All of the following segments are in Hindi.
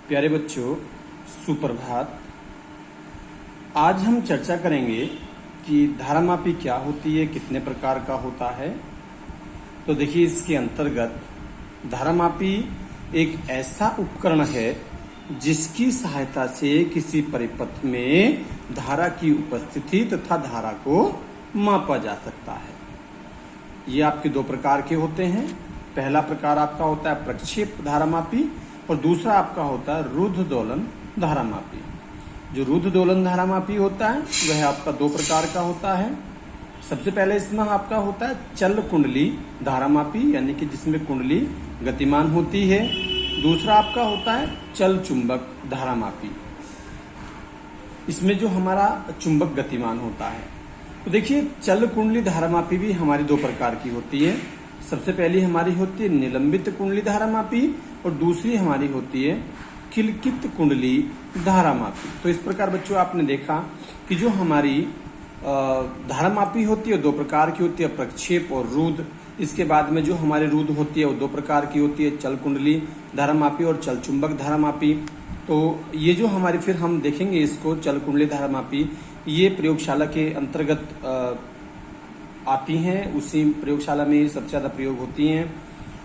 प्यारे बच्चों, सुप्रभात। आज हम चर्चा करेंगे कि धारामापी क्या होती है, कितने प्रकार का होता है। तो देखिए, इसके अंतर्गत धारामापी एक ऐसा उपकरण है जिसकी सहायता से किसी परिपथ में धारा की उपस्थिति तथा धारा को मापा जा सकता है। ये आपके दो प्रकार के होते हैं। पहला प्रकार आपका होता है प्रक्षेप धारामापी और दूसरा आपका होता है रुद्ध दोलन धारामापी। जो रुद्ध दोलन धारामापी होता है वह आपका दो प्रकार का होता है। सबसे पहले इसमें आपका होता है चल कुंडली धारामापी, यानी कि जिसमें कुंडली गतिमान होती है। दूसरा आपका होता है चल चुंबक धारामापी, इसमें जो हमारा चुंबक गतिमान होता है। तो देखिए, चल कुंडली धारामापी भी हमारी दो प्रकार की होती है। सबसे पहली हमारी होती है निलंबित कुंडली धारामापी और दूसरी हमारी होती है किलकित कुंडली धारामापी। तो इस प्रकार बच्चों आपने देखा कि जो हमारी धारामापी होती है दो प्रकार की होती है, प्रक्षेप और रुद्ध। इसके बाद में जो हमारी रुद्ध होती है वो दो प्रकार की होती है, चल कुंडली धारामापी और चल चुंबक धारामापी। तो ये जो हमारी फिर हम देखेंगे इसको चल कुंडली धारामापी, ये प्रयोगशाला के अंतर्गत आती हैं। उसी प्रयोगशाला में सबसे ज्यादा प्रयोग होती हैं।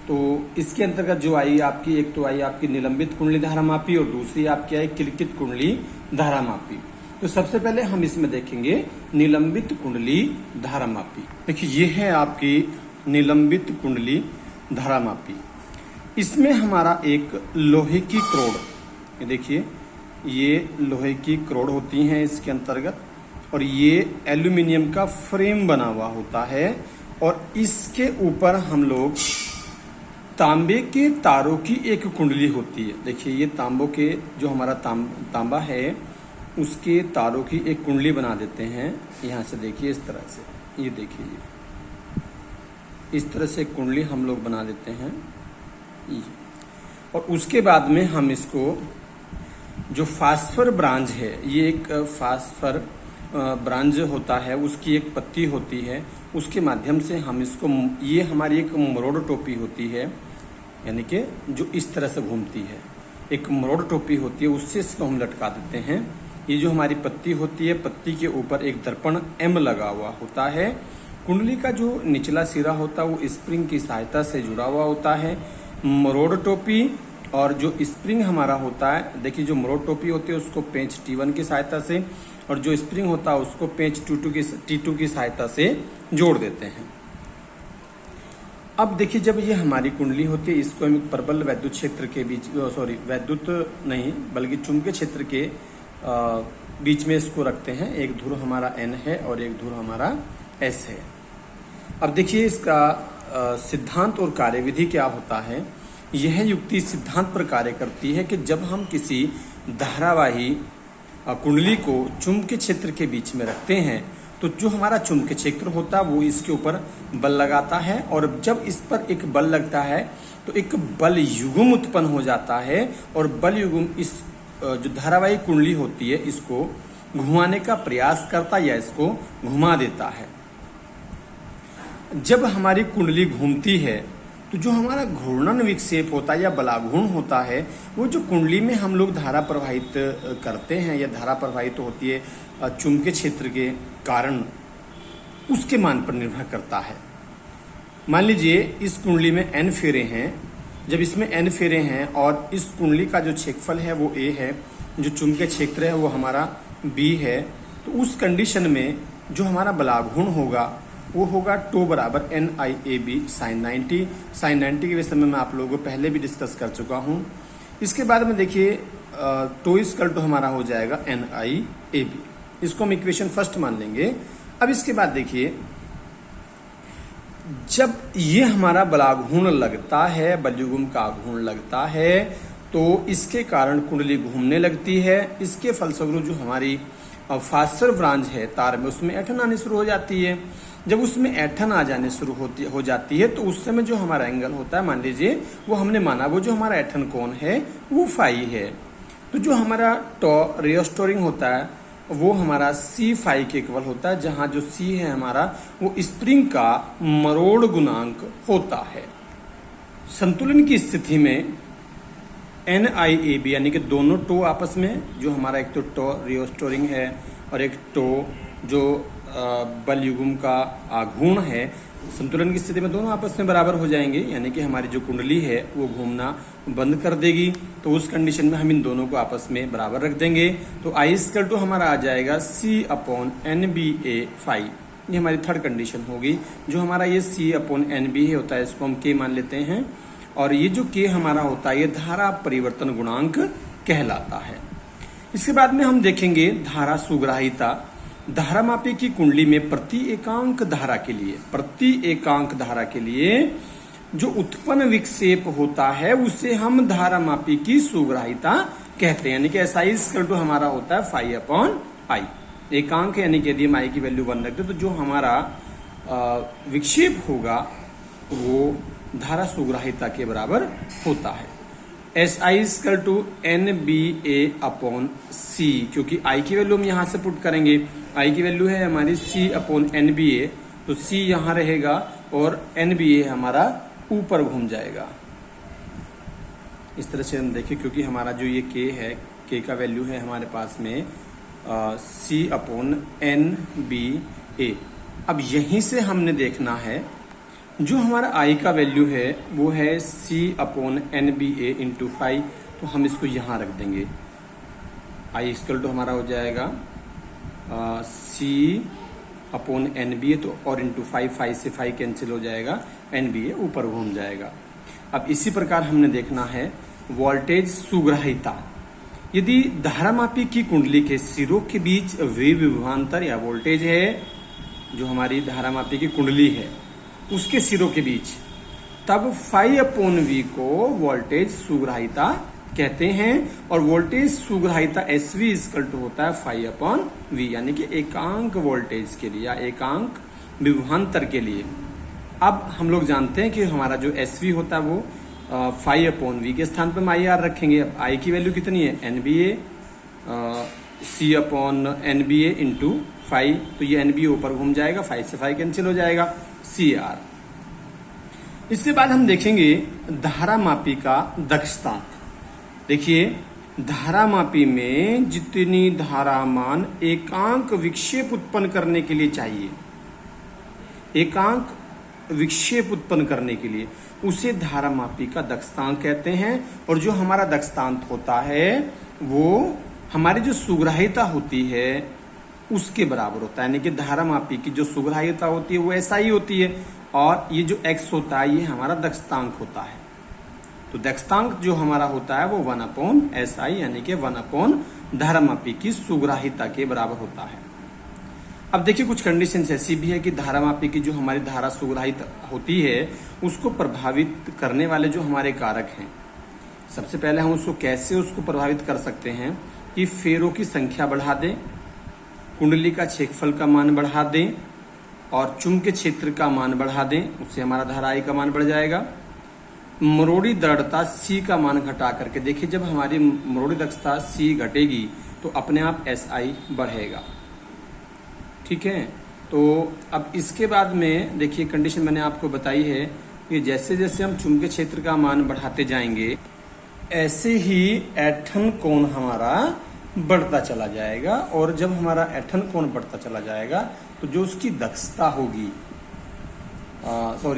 तो इसके अंतर्गत जो आई आपकी, एक तो आई आपकी निलंबित कुंडली धारामापी और दूसरी आपकी आई किलकित कुंडली धारामापी। तो सबसे पहले हम इसमें देखेंगे निलंबित कुंडली धारामापी। देखिए, ये है आपकी निलंबित कुंडली धारामापी। इसमें हमारा एक लोहे की क्रोड, ये देखिए, ये लोहे की क्रोड होती हैं इसके अंतर्गत, और ये एल्यूमिनियम का फ्रेम बना हुआ होता है और इसके ऊपर हम लोग तांबे के तारों की एक कुंडली होती है। देखिए, ये तांबों के जो हमारा तांबा है उसके तारों की एक कुंडली बना देते हैं। यहाँ से देखिए, इस तरह से, ये देखिए, इस तरह से कुंडली हम लोग बना देते हैं। और उसके बाद में हम इसको जो फास्फर ब्रांज है, ये एक फास्फर ब्रांज होता है, उसकी एक पत्ती होती है, उसके माध्यम से हम इसको, ये हमारी एक मरोड़ टोपी होती है, यानी कि जो इस तरह से घूमती है, एक मरोड़ टोपी होती है, उससे इसको हम लटका देते हैं। ये जो हमारी पत्ती होती है, पत्ती के ऊपर एक दर्पण एम लगा हुआ होता है। कुंडली का जो निचला सिरा होता है वो स्प्रिंग की सहायता से जुड़ा हुआ होता है। मरोड़ टोपी और जो स्प्रिंग हमारा होता है, देखिए, जो मरोड़ टोपी होती है उसको पेंच T1 की सहायता से और जो स्प्रिंग होता है उसको पेंच T2 की सहायता से जोड़ देते हैं। अब देखिए, जब ये हमारी कुंडली होती है, इसको हम प्रबल वैद्युत क्षेत्र के बीच, वैद्युत नहीं बल्कि चुंबकीय क्षेत्र के बीच में इसको रखते हैं। एक ध्रुव हमारा N है और एक ध्रुव हमारा S है। अब देखिए, इसका सिद्धांत और कार्यविधि क्या होता है। यह युक्ति सिद्धांत पर कार्य करती है कि जब हम किसी धारावाही कुंडली को चुंबकीय क्षेत्र के बीच में रखते हैं तो जो हमारा चुंबकीय क्षेत्र होता है वो इसके ऊपर बल लगाता है, और जब इस पर एक बल लगता है तो एक बल युग्म उत्पन्न हो जाता है, और बल युग्म इस जो धारावाही कुंडली होती है इसको घुमाने का प्रयास करता या इसको घुमा देता है। जब हमारी कुंडली घूमती है तो जो हमारा घूर्णन विक्षेप होता है या बलाघूर्ण होता है, वो जो कुंडली में हम लोग धारा प्रवाहित करते हैं या धारा प्रवाहित होती है चुंबकीय क्षेत्र के कारण, उसके मान पर निर्भर करता है। मान लीजिए इस कुंडली में N फेरे हैं। जब इसमें N फेरे हैं और इस कुंडली का जो क्षेत्रफल है वो A है, जो चुंबकीय क्षेत्र है वो हमारा B है, तो उस कंडीशन में जो हमारा बलाघूर्ण होगा वो होगा टो बराबर NIAB sin 90। sin 90 के विषय में मैं आप लोगों को पहले भी डिस्कस कर चुका हूँ। इसके बाद में देखिए, टो इक्वल टू हमारा हो जाएगा NIAB। इसको हम इक्वेशन फर्स्ट मान लेंगे। अब इसके बाद देखिए, जब ये हमारा बलाघूर्ण लगता है, बलयुग्म का घूर्ण लगता है, तो इसके कारण कुंडली घूमने लगती है। इसके फलस्वरूप जो हमारी फास्फर ब्रांच है तार में, उसमें ऐठन आनी शुरू हो जाती है। जब उसमें ऐठन आ जाने शुरू हो जाती है तो उस समय जो हमारा एंगल होता है, मान लीजिए वो हमने माना वो जो हमारा ऐठन कोण है वो फाई है। तो जो हमारा रियोस्टोरिंग होता है वो हमारा C फाई के इक्वल होता है, जहां जो C है हमारा वो स्प्रिंग का मरोड़ गुणांक होता है। संतुलन की स्थिति में NIAB यानी कि दोनों टो आपस में, जो हमारा एक तो टो रियोस्टोरिंग है और एक टो जो बल युग्म का घूर्ण है, संतुलन की स्थिति में दोनों आपस में बराबर हो जाएंगे, यानी कि हमारी जो कुंडली है वो घूमना बंद कर देगी। तो उस कंडीशन में हम इन दोनों को आपस में बराबर रख देंगे। तो I हमारा आ जाएगा C/NBA∅। ये हमारी थर्ड कंडीशन होगी। जो हमारा ये C/NBA होता है इसको हम K मान लेते हैं, और ये जो K हमारा होता है ये धारा परिवर्तन गुणांक कहलाता है। इसके बाद में हम देखेंगे धारा सुग्राहिता। धारामापी की कुंडली में प्रति एकांक धारा के लिए जो उत्पन्न विक्षेप होता है उसे हम धारामापी की सुग्राहिता कहते हैं। यानी कि SI हमारा होता है phi/I। एकांक यानी कि यदि हम I की वैल्यू 1 रखते तो जो हमारा विक्षेप होगा वो धारा सुग्राहिता के बराबर होता है। SI/NBA/C, क्योंकि I की वैल्यू हम यहां से पुट करेंगे। I की वैल्यू है हमारी C/NBA, तो C यहां रहेगा और NBA हमारा ऊपर घूम जाएगा। इस तरह से हम देखें, क्योंकि हमारा जो ये K है, K का वैल्यू है हमारे पास में C/NBA। अब यहीं से हमने देखना है जो हमारा I का वैल्यू है वो है C/NBA/phi, तो हम इसको यहां रख देंगे। I हमारा हो जाएगा C/NBA, तो और इंटू phi से phi कैंसिल हो जाएगा, NBA ऊपर घूम जाएगा। अब इसी प्रकार हमने देखना है वोल्टेज सुग्राहिता। यदि धारामापी की कुंडली के सिरों के बीच विभवांतर या वोल्टेज है, जो हमारी धारामापी की कुंडली है उसके सिरों के बीच, तब phi/V को वोल्टेज सुग्राहिता कहते हैं। और वोल्टेज सुग्राहिता SV होता है phi/V, यानी कि एकांक वोल्टेज के लिए या एकांक विभवांतर के लिए। अब हम लोग जानते हैं कि हमारा जो SV होता है वो phi/V के स्थान पर हम IR रखेंगे। अब I की वैल्यू कितनी है, NBA C/NBA इंटू phi, तो ये NBA ऊपर घूम जाएगा, phi से phi कैंसिल हो जाएगा, CR। इसके बाद हम देखेंगे धारामापी का दक्षतांक। देखिए, धारामापी में जितनी धारामान एकांक विक्षेप उत्पन्न करने के लिए चाहिए, एकांक विक्षेप उत्पन्न करने के लिए, उसे धारामापी का दक्षतांक कहते हैं। और जो हमारा दक्षतांक होता है वो हमारी जो सुग्राहिता होती है उसके बराबर होता है। यानी कि धारामापी की जो सुग्राहिता होती है वो SI होती है, और ये जो X होता है ये हमारा दक्षतांक होता है। तो दक्षतांक जो हमारा होता है वो 1/SI यानी कि 1/ धारामापी की सुग्राहिता के बराबर होता है। अब देखिए, कुछ कंडीशंस ऐसी भी है कि धारामापी की जो हमारी धारा सुग्राहित होती है उसको प्रभावित करने वाले जो हमारे कारक हैं, सबसे पहले हम उसको कैसे उसको प्रभावित कर सकते हैं कि फेरों की संख्या बढ़ा दें, कुंडली का क्षेत्रफल का मान बढ़ा दें और चुंबकीय क्षेत्र का मान बढ़ा दें, उससे हमारा धारा I का मान बढ़ जाएगा। मरोड़ी दृढ़ता C का मान घटा करके देखिए, जब हमारी मरोड़ी दक्षता C घटेगी तो अपने आप SI बढ़ेगा। ठीक है, तो अब इसके बाद में देखिए कंडीशन मैंने आपको बताई है कि जैसे जैसे हम चुंबकीय क्षेत्र का मान बढ़ाते जाएंगे ऐसे ही ऐंठन कोण हमारा बढ़ता चला जाएगा। और जब हमारा ऐंठन कोण बढ़ता चला जाएगा तो जो उसकी दक्षता होगी,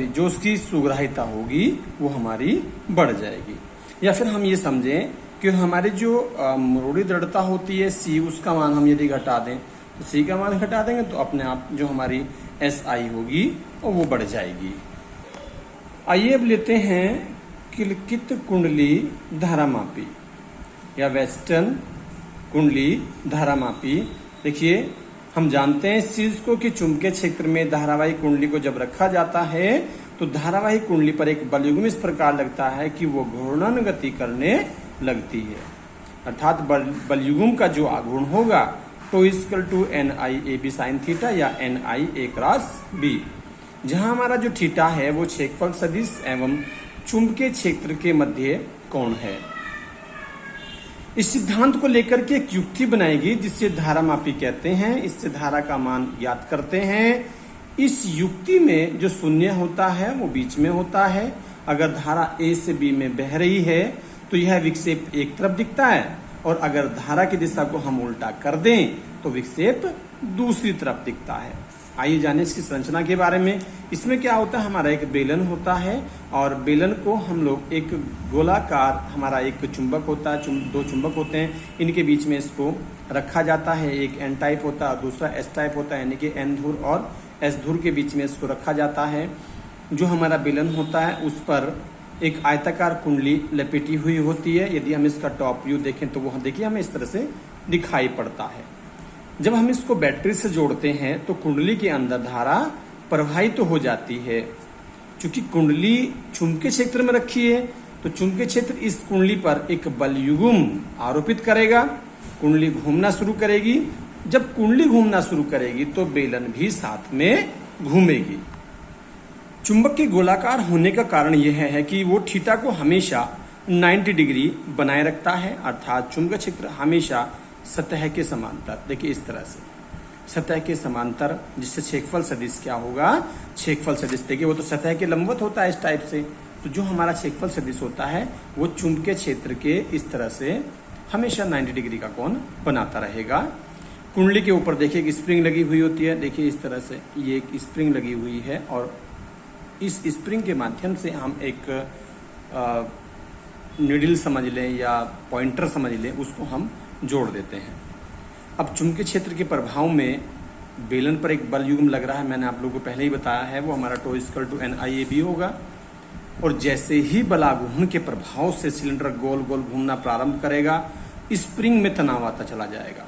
जो उसकी सुग्राहिता होगी वो हमारी बढ़ जाएगी। या फिर हम ये समझें कि हमारी जो मरोड़ी दृढ़ता होती है C, उसका मान हम यदि घटा दें तो C का मान घटा देंगे तो अपने आप जो हमारी SI होगी वो बढ़ जाएगी। आइए अब लेते हैं किलकित कुंडली धारामापी या वेस्टर्न कुंडली धारामापी। देखिए, हम जानते हैं इस चीज को कि चुंबकीय क्षेत्र में धारावाही कुंडली को जब रखा जाता है तो धारावाही कुंडली पर एक बलयुग्म इस प्रकार लगता है कि वो घूर्णन गति करने लगती है। अर्थात बलयुग्म का जो आघूर्ण होगा तो NIAB sin थीटा या NIA क्रॉस B, जहां हमारा जो थीटा है वो क्षेत्रफल सदिश एवं चुंबकीय क्षेत्र के मध्य कोण है। इस सिद्धांत को लेकर के एक युक्ति बनाएगी जिससे धारामापी कहते हैं, इससे धारा का मान ज्ञात करते हैं। इस युक्ति में जो शून्य होता है वो बीच में होता है। अगर धारा A से B में बह रही है तो यह विक्षेप एक तरफ दिखता है, और अगर धारा की दिशा को हम उल्टा कर दें तो विक्षेप दूसरी तरफ दिखता है। आइए जाने इसकी संरचना के बारे में। इसमें क्या होता है, हमारा एक बेलन होता है और बेलन को हम लोग एक गोलाकार, हमारा एक चुंबक होता है, दो चुंबक होते हैं, इनके बीच में इसको रखा जाता है। एक एन टाइप होता है और दूसरा एस टाइप होता है, यानी कि एन ध्रुव और एस ध्रुव के बीच में इसको रखा जाता है। जो हमारा बेलन होता है उस पर एक आयताकार कुंडली लपेटी हुई होती है। यदि हम इसका टॉप व्यू देखें तो वो देखिए हमें इस तरह से दिखाई पड़ता है। जब हम इसको बैटरी से जोड़ते हैं तो कुंडली के अंदर धारा प्रवाहित तो हो जाती है। चूंकि कुंडली चुंबकीय क्षेत्र में रखी है तो चुंबकीय क्षेत्र इस कुंडली पर एक बल युग्म आरोपित करेगा, कुंडली घूमना शुरू करेगी। जब कुंडली घूमना शुरू करेगी तो बेलन भी साथ में घूमेगी। चुंबक के गोलाकार होने का कारण यह है कि वो थीटा को हमेशा 90 डिग्री बनाए रखता है, अर्थात चुंबकीय क्षेत्र हमेशा सतह के समांतर, देखिए इस तरह से सतह के समांतर, जिससे क्षेत्रफल सदिश क्या होगा, क्षेत्रफल सदिश देखिए वो तो सतह के लंबवत होता है इस टाइप से। तो जो हमारा क्षेत्रफल सदिश होता है वो चुंबकीय क्षेत्र के इस तरह से हमेशा 90 डिग्री का कोण बनाता रहेगा। कुंडली के ऊपर देखिए एक स्प्रिंग लगी हुई होती है, देखिए इस तरह से ये एक स्प्रिंग लगी हुई है और इस स्प्रिंग के माध्यम से हम एक नीडल समझ लें या पॉइंटर समझ लें, उसको हम जोड़ देते हैं। अब चुंबकीय क्षेत्र के प्रभाव में बेलन पर एक बल युग्म लग रहा है, मैंने आप लोगों को पहले ही बताया है, वो हमारा टो इक्वल टू NIAB होगा। और जैसे ही बलाघूर्ण के प्रभाव से सिलेंडर गोल गोल घूमना प्रारंभ करेगा, स्प्रिंग में तनाव आता चला जाएगा।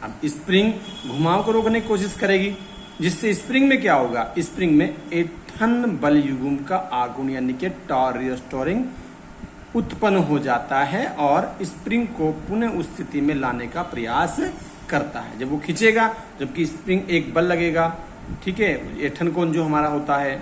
अब स्प्रिंग घुमाव को रोकने की कोशिश करेगी, जिससे स्प्रिंग में क्या होगा, स्प्रिंग में एथन बल युग्म का आघूर्ण यानी कि रिस्टोरिंग उत्पन्न हो जाता है और स्प्रिंग को पुनः उस स्थिति में लाने का प्रयास करता है। जब वो खींचेगा, जबकि स्प्रिंग एक बल लगेगा, ठीक है, एठन कोण जो हमारा होता है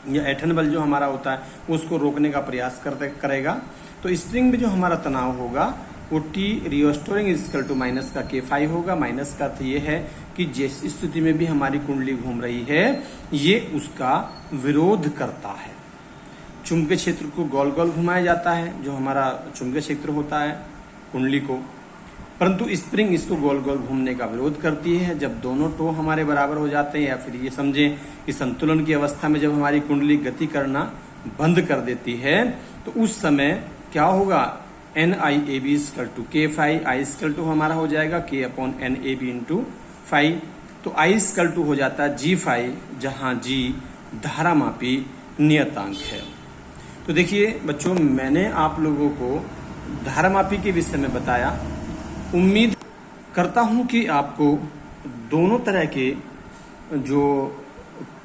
या एठन बल जो हमारा होता है उसको रोकने का प्रयास करेगा। तो स्प्रिंग में जो हमारा तनाव होगा वो t restoring equal to minus का K फाई होगा। माइनस का अर्थ ये है कि जिस स्थिति में भी हमारी कुंडली घूम रही है ये उसका विरोध करता है। चुंबकीय क्षेत्र को गोल गोल घुमाया जाता है, जो हमारा चुंबकीय क्षेत्र होता है कुंडली को, परंतु स्प्रिंग इसको गोल गोल घूमने का विरोध करती है। जब दोनों टो हमारे बराबर हो जाते हैं, या फिर ये समझें कि संतुलन की अवस्था में जब हमारी कुंडली गति करना बंद कर देती है तो उस समय क्या होगा, NIAB equal to K phi, I equal to हमारा हो जाएगा K upon NAB into phi. तो I इक्वल टू हो जाता है G फाई, जहां G धारामापी नियतांक है। तो देखिए बच्चों, मैंने आप लोगों को धारामापी के विषय में बताया। उम्मीद करता हूं कि आपको दोनों तरह के जो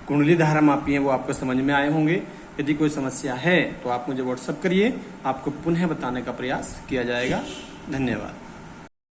कुंडली धारामापी हैं वो आपको समझ में आए होंगे। यदि कोई समस्या है तो आप मुझे व्हाट्सएप करिए, आपको पुनः बताने का प्रयास किया जाएगा। धन्यवाद।